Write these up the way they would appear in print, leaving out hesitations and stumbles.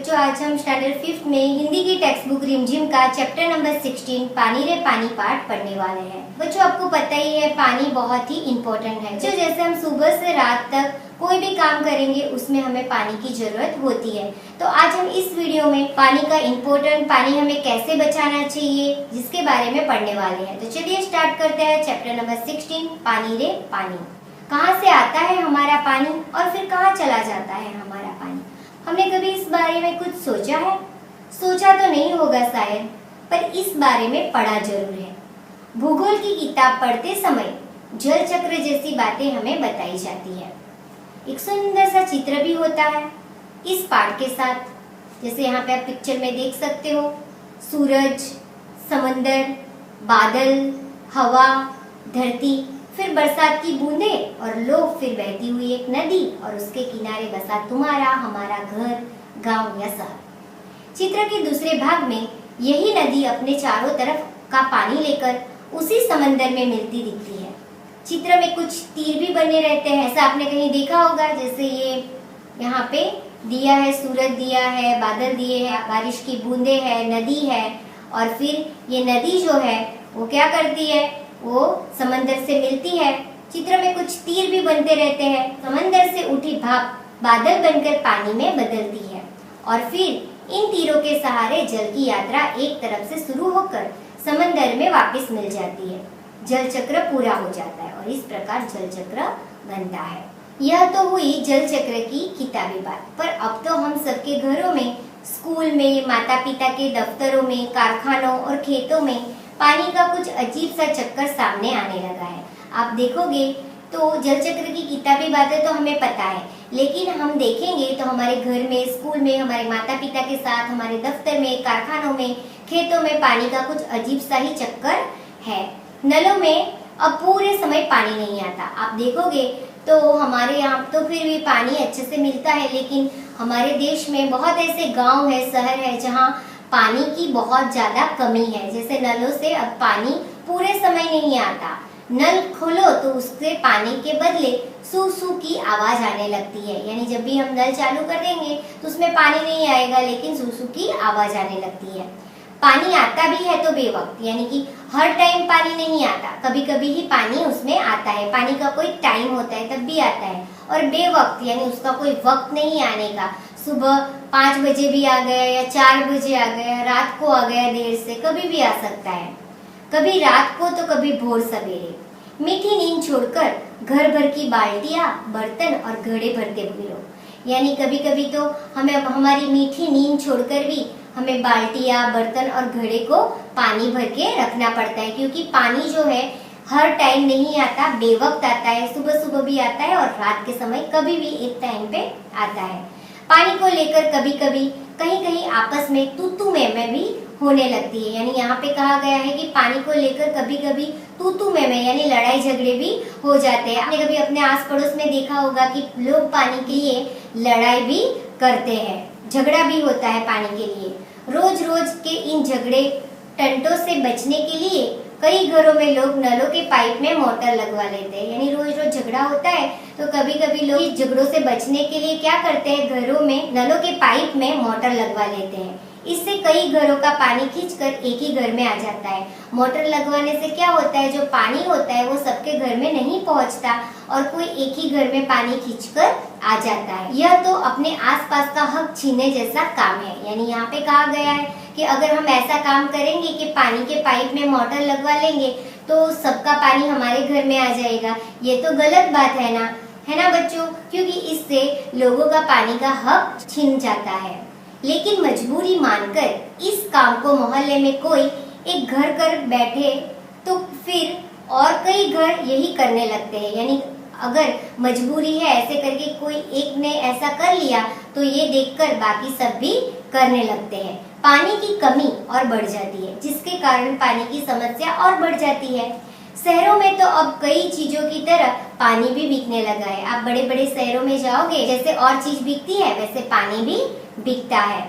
बच्चों, आज हम स्टैंडर्ड 5th में हिंदी की टेक्स्ट बुक रिमझिम का चैप्टर नंबर 16 पानी रे पानी पाठ पढ़ने वाले हैं। बच्चों, आपको पता ही है पानी बहुत ही इम्पोर्टेंट है। जो जैसे हम सुबह से रात तक कोई भी काम करेंगे उसमें हमें पानी की जरूरत होती है। तो आज हम इस वीडियो में पानी का इम्पोर्टेंट, पानी हमें कैसे बचाना चाहिए, जिसके बारे में पढ़ने वाले हैं। तो चलिए स्टार्ट करते हैं चैप्टर नंबर 16 पानी रे पानी। कहाँ से आता है हमारा पानी और फिर कहाँ चला जाता है हमारा पानी? हमने कभी इस बारे में कुछ सोचा है? सोचा तो नहीं होगा शायद, पर इस बारे में पढ़ा जरूर है। भूगोल की किताब पढ़ते समय जल चक्र जैसी बातें हमें बताई जाती है। एक सुंदर सा चित्र भी होता है इस पाठ के साथ। जैसे यहाँ पे आप पिक्चर में देख सकते हो, सूरज, समंदर, बादल, हवा, धरती, फिर बरसात की बूंदें और लो, फिर बहती हुई एक नदी और उसके किनारे बसा तुम्हारा हमारा घर, गांव या शहर। चित्र के दूसरे भाग में यही नदी अपने चारों तरफ का पानी लेकर उसी समंदर में मिलती दिखती है। चित्र में कुछ तीर भी बने रहते हैं, ऐसा आपने कहीं देखा होगा। जैसे ये यहाँ पे दिया है, सूरज दिया है, बादल दिए हैं, बारिश की बूंदे है, नदी है, और फिर ये नदी जो है वो क्या करती है, वो समंदर से मिलती है। चित्र में कुछ तीर भी बनते रहते हैं। समंदर से उठी भाप बादल बनकर पानी में बदलती है और फिर इन तीरों के सहारे जल की यात्रा एक तरफ से शुरू होकर समंदर में वापस मिल जाती है। जल चक्र पूरा हो जाता है और इस प्रकार जल चक्र बनता है। यह तो हुई जल चक्र की किताबी बात, पर अब तो हम सबके घरों में, स्कूल में, माता पिता के दफ्तरों में, कारखानों और खेतों में पानी का कुछ अजीब सा चक्कर सामने आने लगा है। आप देखोगे तो जल चक्र की किताबी बातें तो हमें पता है, लेकिन हम देखेंगे तो हमारे घर में, स्कूल में, हमारे माता पिता के साथ, हमारे दफ्तर में, कारखानों में, खेतों में पानी का कुछ अजीब सा ही चक्कर है। नलों में अब पूरे समय पानी नहीं आता। आप देखोगे तो हमारे यहाँ तो फिर भी पानी अच्छे से मिलता है, लेकिन हमारे देश में बहुत ऐसे गांव है, शहर है जहाँ पानी की बहुत ज्यादा कमी है। जैसे नलों से अब पानी पूरे समय नहीं आता। नल खोलो तो उससे पानी के बदले सू सू की आवाज आने लगती है। यानी जब भी हम नल चालू कर देंगे तो उसमें पानी नहीं आएगा, लेकिन सू सू की आवाज आने लगती है। पानी आता भी है तो बेवक्त, यानी कि हर टाइम पानी नहीं आता, कभी कभी ही पानी उसमें आता है। पानी का कोई टाइम होता है तब भी आता है, और बेवक्त यानी उसका कोई वक्त नहीं आने का। सुबह 5 बजे भी आ गया या 4 बजे आ गया, रात को आ गया देर से, कभी भी आ सकता है। कभी रात को तो कभी भोर सवेरे। मीठी नींद छोड़कर घर भर की बाल्टियां, बर्तन और घड़े भरते हुए लोग। यानी कभी कभी तो हमें हमारी मीठी नींद छोड़कर भी हमें बाल्टियां, बर्तन और घड़े को पानी भर के रखना पड़ता है, क्योंकि पानी जो है हर टाइम नहीं आता, बेवक्त आता है। सुबह सुबह भी आता है और रात के समय कभी भी एक टाइम पे आता है। पानी को लेकर कभी कभी कहीं कहीं आपस में तू तू मैं भी होने लगती है। यानी यहाँ पे कहा गया है कि पानी को लेकर कभी कभी तू तू मैं यानी लड़ाई झगड़े भी हो जाते हैं। आपने कभी अपने आस पड़ोस में देखा होगा कि लोग पानी के लिए लड़ाई भी करते हैं, झगड़ा भी होता है पानी के लिए। रोज रोज के इन झगड़े टंटों से बचने के लिए कई घरों में लोग नलों के पाइप में मोटर लगवा लेते हैं। यानी रोज रोज झगड़ा होता है तो कभी कभी लोग इस झगड़ों से बचने के लिए क्या करते हैं, घरों में नलों के पाइप में मोटर लगवा लेते हैं। इससे कई घरों का पानी खींचकर एक ही घर में आ जाता है। मोटर लगवाने से क्या होता है, जो पानी होता है वो सबके घर में नहीं पहुंचता और कोई एक ही घर में पानी खींचकर आ जाता है। यह तो अपने आसपास का हक छीनने जैसा काम है। यानी यहाँ पे कहा गया है कि अगर हम ऐसा काम करेंगे कि पानी के पाइप में मोटर लगवा लेंगे तो सबका पानी हमारे घर में आ जाएगा। ये तो गलत बात है ना बच्चों, क्योंकि इससे लोगों का पानी का हक छीन जाता है। लेकिन मजबूरी मानकर इस काम को मोहल्ले में कोई एक घर कर बैठे तो फिर और कई घर यही करने लगते हैं। यानी अगर मजबूरी है ऐसे करके कोई एक ने ऐसा कर लिया तो ये देखकर बाकी सब भी करने लगते हैं। पानी की कमी और बढ़ जाती है, जिसके कारण पानी की समस्या और बढ़ जाती है। शहरों में तो अब कई चीजों की तरह पानी भी बिकने लगा है। आप बड़े बड़े शहरों में जाओगे, जैसे और चीज बिकती है वैसे पानी भी बिकता है।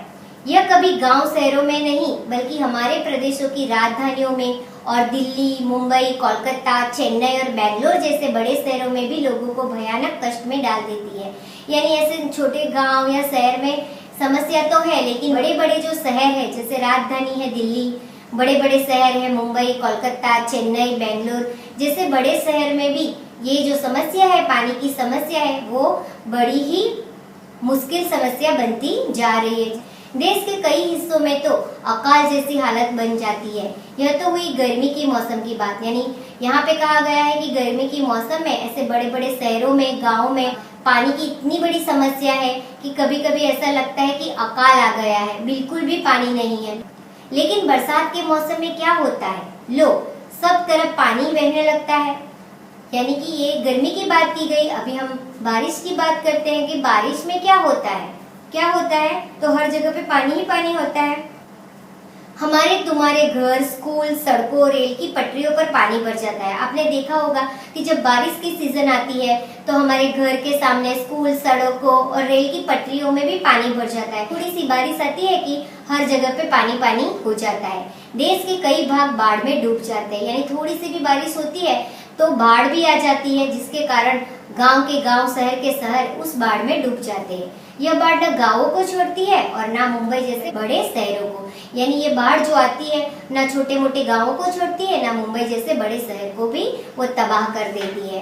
यह कभी गांव शहरों में नहीं बल्कि हमारे प्रदेशों की राजधानियों में और दिल्ली, मुंबई, कोलकाता, चेन्नई और बेंगलोर जैसे बड़े शहरों में भी लोगों को भयानक कष्ट में डाल देती है। यानी ऐसे छोटे गांव या शहर में समस्या तो है, लेकिन बड़े बड़े जो शहर है, जैसे राजधानी है दिल्ली, बड़े बड़े शहर है मुंबई, कोलकाता, चेन्नई, बेंगलोर जैसे बड़े शहर में भी ये जो समस्या है, पानी की समस्या है, वो बड़ी ही मुश्किल समस्या बनती जा रही है। देश के कई हिस्सों में तो अकाल जैसी हालत बन जाती है। यह तो हुई गर्मी की मौसम की बात, यानी यहाँ पे कहा गया है कि गर्मी की मौसम में ऐसे बड़े बड़े शहरों में, गाँव में पानी की इतनी बड़ी समस्या है कि कभी कभी ऐसा लगता है कि अकाल आ गया है, बिल्कुल भी पानी नहीं है। लेकिन बरसात के मौसम में क्या होता है, लो सब तरफ पानी बहने लगता है। यानी कि ये गर्मी की बात की गई। अभी हम बारिश की बात करते हैं कि बारिश में क्या होता है, क्या होता है, तो हर जगह पे पानी ही पानी होता है। हमारे तुम्हारे घर, स्कूल, सड़कों, रेल की पटरियों पर पानी भर जाता है। आपने देखा होगा कि जब बारिश की सीजन आती है तो हमारे घर के सामने स्कूल, सड़कों और रेल की पटरियों में भी पानी भर जाता है। थोड़ी सी बारिश आती है कि हर जगह पे पानी पानी हो जाता है। देश के कई भाग बाढ़ में डूब जाते हैं, यानी थोड़ी सी भी बारिश होती है तो बाढ़ भी आ जाती है, जिसके कारण गांव के गांव, शहर के शहर उस बाढ़ में डूब जाते हैं। यह बाढ़ न गांवों को छोड़ती है और ना मुंबई जैसे बड़े शहरों को, यानी ये बाढ़ जो आती है ना छोटे मोटे गांवों को छोड़ती है, ना मुंबई जैसे बड़े शहर को भी वो तबाह कर देती है।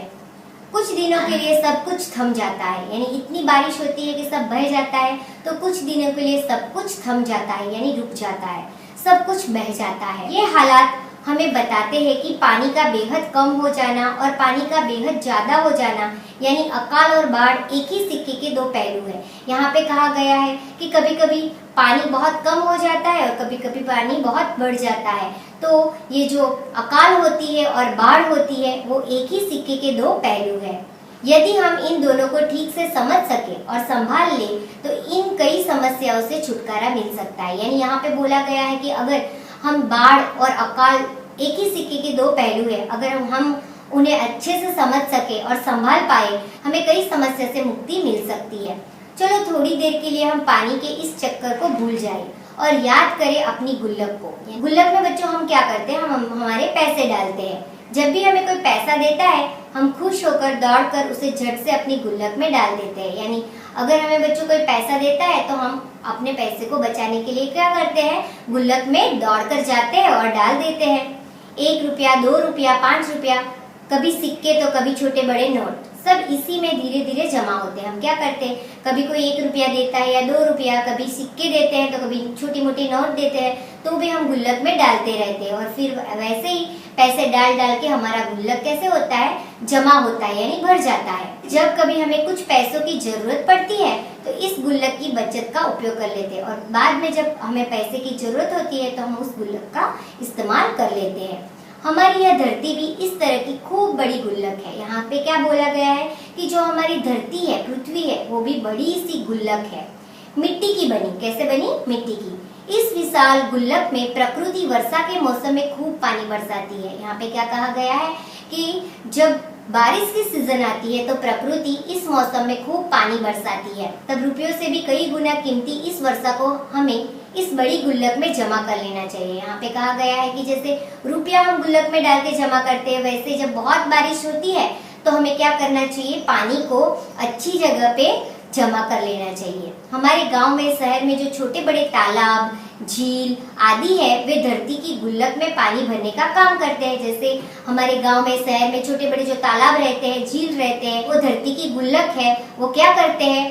कुछ दिनों के लिए सब कुछ थम जाता है, यानी इतनी बारिश होती है कि सब बह जाता है, तो कुछ दिनों के लिए सब कुछ थम जाता है, यानी रुक जाता है, सब कुछ बह जाता है। ये हालात हमें बताते हैं कि पानी का बेहद कम हो जाना और पानी का बेहद ज्यादा हो जाना, यानी अकाल और बाढ़ एक ही सिक्के के दो पहलू है। यहाँ पे कहा गया है कि कभी कभी पानी बहुत कम हो जाता है और कभी कभी पानी बहुत बढ़ जाता है। तो ये जो अकाल होती है और बाढ़ होती है वो एक ही सिक्के के दो पहलू है। यदि हम इन दोनों को ठीक से समझ सके और संभाल ले तो इन कई समस्याओं से छुटकारा मिल सकता है। यानी यहाँ पे बोला गया है कि अगर हम बाढ़ और अकाल एक ही सिक्के के दो पहलू है, अगर हम उन्हें अच्छे से समझ सके और संभाल पाए, हमें कई समस्या से मुक्ति मिल सकती है। चलो थोड़ी देर के लिए हम पानी के इस चक्कर को भूल जाए और याद करें अपनी गुल्लक को। गुल्लक में बच्चों हम क्या करते हैं, हम हमारे पैसे डालते हैं। जब भी हमें कोई पैसा देता है हम खुश होकर दौड़कर उसे झट से अपनी गुल्लक में डाल देते हैं। यानी अगर हमें बच्चों कोई पैसा देता है तो हम अपने पैसे को बचाने के लिए क्या करते हैं, गुल्लक में दौड़कर जाते हैं और डाल देते हैं। 1 रुपया, 2 रुपया, 5 रुपया, कभी सिक्के तो कभी छोटे बड़े नोट, सब इसी में धीरे धीरे जमा होते हैं। हम क्या करते हैं, कभी कोई 1 रुपया देता है या 2 रुपया, कभी सिक्के देते हैं तो कभी छोटी मोटी नोट देते हैं, तो भी हम गुल्लक में डालते रहते हैं। और फिर वैसे ही पैसे डाल डाल के हमारा गुल्लक कैसे होता है, जमा होता है, यानी भर जाता है। जब कभी हमें कुछ पैसों की जरूरत पड़ती है तो इस गुल्लक की बचत का उपयोग कर लेते हैं और बाद में जब हमें पैसे की जरूरत होती है तो हम उस गुल्लक का इस्तेमाल कर लेते हैं। हमारी यह धरती भी इस तरह की खूब बड़ी गुल्लक है। यहाँ पे क्या बोला गया है कि जो हमारी धरती है, पृथ्वी है, वो भी बड़ी सी गुल्लक है, मिट्टी की बनी। कैसे बनी, मिट्टी की। इस विशाल गुल्लक में प्रकृति वर्षा के मौसम में खूब पानी बरसाती है। यहाँ पे क्या कहा गया है कि जब बारिश की सीजन आती है तो प्रकृति इस मौसम में खूब पानी बरसाती है। तब रुपयों से भी कई गुना कीमती इस वर्षा को हमें इस बड़ी गुल्लक में जमा कर लेना चाहिए। यहाँ पे कहा गया है कि जैसे रुपया हम गुल्लक में डाल के जमा करते हैं, वैसे जब बहुत बारिश होती है तो हमें क्या करना चाहिए, पानी को अच्छी जगह पे जमा कर लेना चाहिए। हमारे गांव में, शहर में जो छोटे बड़े तालाब, झील आदि है, वे धरती की गुल्लक में पानी भरने का काम करते हैं। जैसे हमारे गांव में, शहर में छोटे बड़े जो तालाब रहते हैं, झील रहते हैं, वो धरती की गुल्लक है, वो क्या करते हैं,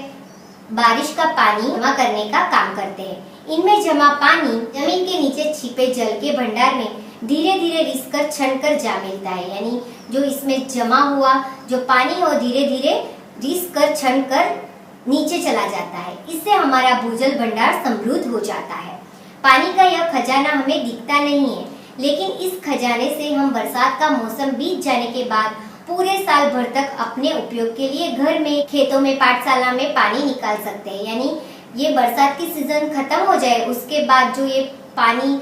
बारिश का पानी जमा करने का काम करते हैं। इनमें जमा पानी जमीन के नीचे छिपे जल के भंडार में धीरे धीरे रिसकर छन कर जा मिलता है। यानी जो इसमें जमा हुआ जो पानी है वो धीरे धीरे रिसकर छन कर नीचे चला जाता है। इससे हमारा भूजल भंडार समृद्ध हो जाता है। पानी का यह खजाना हमें दिखता नहीं है, लेकिन इस खजाने से हम बरसात का मौसम बीत जाने के बाद पूरे साल भर तक अपने उपयोग के लिए घर में, खेतों में, पाठशाला में पानी निकाल सकते हैं। यानी ये बरसात की सीजन खत्म हो जाए उसके बाद जो ये पानी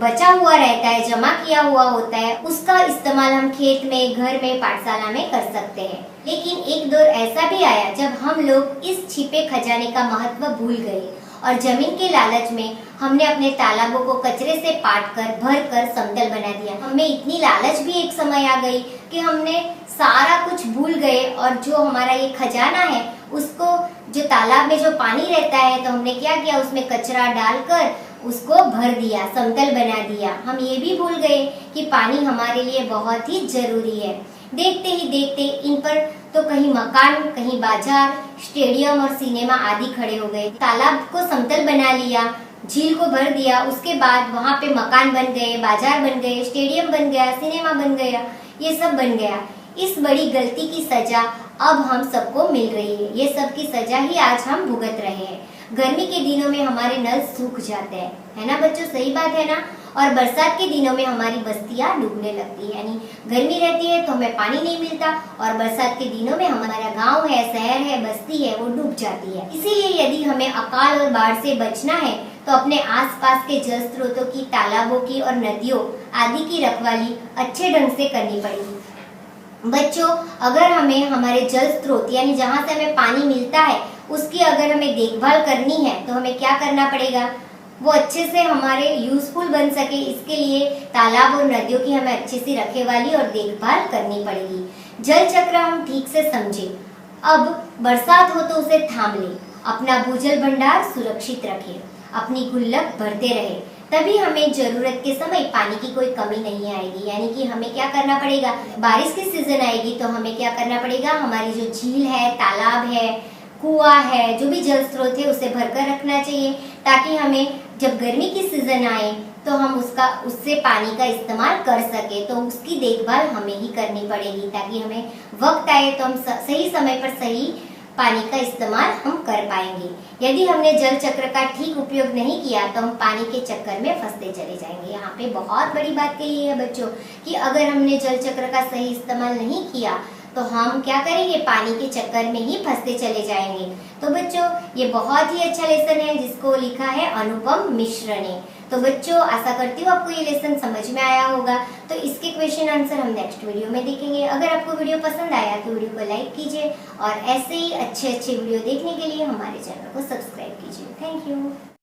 बचा हुआ रहता है, जमा किया हुआ होता है, उसका इस्तेमाल हम खेत में, घर में, पाठशाला में कर सकते हैं। लेकिन एक दौर ऐसा भी आया जब हम लोग इस छिपे खजाने का महत्व भूल गए और जमीन के लालच में हमने अपने तालाबों को कचरे से पाट कर, भर कर समतल बना दिया। हमें इतनी लालच भी एक समय आ गई कि हमने सारा कुछ भूल गए और जो हमारा ये खजाना है उसको जो तालाब में जो पानी रहता है तो हमने क्या किया, उसमें कचरा डालकर उसको भर दिया, समतल बना दिया। हम ये भी भूल गए कि पानी हमारे लिए बहुत ही जरूरी है। देखते ही देखते इन पर तो कहीं मकान, कहीं बाजार, स्टेडियम और सिनेमा आदि खड़े हो गए। तालाब को समतल बना लिया, झील को भर दिया, उसके बाद वहाँ पे मकान बन गए, बाजार बन गए, स्टेडियम बन गया, सिनेमा बन गया, ये सब बन गया। इस बड़ी गलती की सजा अब हम सबको मिल रही है। ये सब की सजा ही आज हम भुगत रहे हैं। गर्मी के दिनों में हमारे नल सूख जाते हैं, है ना बच्चों, सही बात है ना। और बरसात के दिनों में हमारी बस्तियां डूबने लगती है, यानी गर्मी रहती है तो हमें पानी नहीं मिलता, और बरसात के दिनों में हमारा गांव है, शहर है, बस्ती है, वो डूब जाती है। इसीलिए यदि हमें अकाल और बाढ़ से बचना है तो अपने आसपास के जल स्रोतों की, तालाबों की और नदियों आदि की रखवाली अच्छे ढंग से करनी पड़ेगी। बच्चों, अगर हमें हमारे जल स्रोत यानी जहाँ से हमें पानी मिलता है उसकी अगर हमें देखभाल करनी है तो हमें क्या करना पड़ेगा, वो अच्छे से हमारे यूजफुल बन सके, इसके लिए तालाब और नदियों की हमें अच्छे से रखवाली और देखभाल करनी पड़ेगी। जल चक्र हम ठीक से समझे। अब बरसात हो तो उसे थाम ले, अपना भूजल भंडार सुरक्षित रखे, अपनी गुल्लक भरते रहे, तभी हमें जरूरत के समय पानी की कोई कमी नहीं आएगी। यानी कि हमें क्या करना पड़ेगा, बारिश की सीजन आएगी तो हमें क्या करना पड़ेगा, हमारी जो झील है, तालाब है, कुआं है, जो भी जल स्रोत है उसे भरकर रखना चाहिए, ताकि हमें जब गर्मी की सीजन आए तो हम उससे पानी का इस्तेमाल कर सके। तो उसकी देखभाल हमें ही करनी पड़ेगी, ताकि हमें वक्त आए तो हम सही समय पर सही पानी का इस्तेमाल हम कर पाएंगे। यदि हमने जल चक्र का ठीक उपयोग नहीं किया तो हम पानी के चक्कर में फंसते चले जाएंगे। यहाँ पे बहुत बड़ी बात कही है बच्चों कि अगर हमने जल चक्र का सही इस्तेमाल नहीं किया तो हम क्या करेंगे, पानी के चक्कर में ही फंसते चले जाएंगे। तो बच्चों, ये बहुत ही अच्छा लेसन है जिसको लिखा है अनुपम मिश्र ने। तो बच्चों, आशा करती हूँ आपको ये लेसन समझ में आया होगा। तो इसके क्वेश्चन आंसर हम नेक्स्ट वीडियो में देखेंगे। अगर आपको वीडियो पसंद आया तो वीडियो को लाइक कीजिए और ऐसे ही अच्छे वीडियो देखने के लिए हमारे चैनल को सब्सक्राइब कीजिए। Thank you.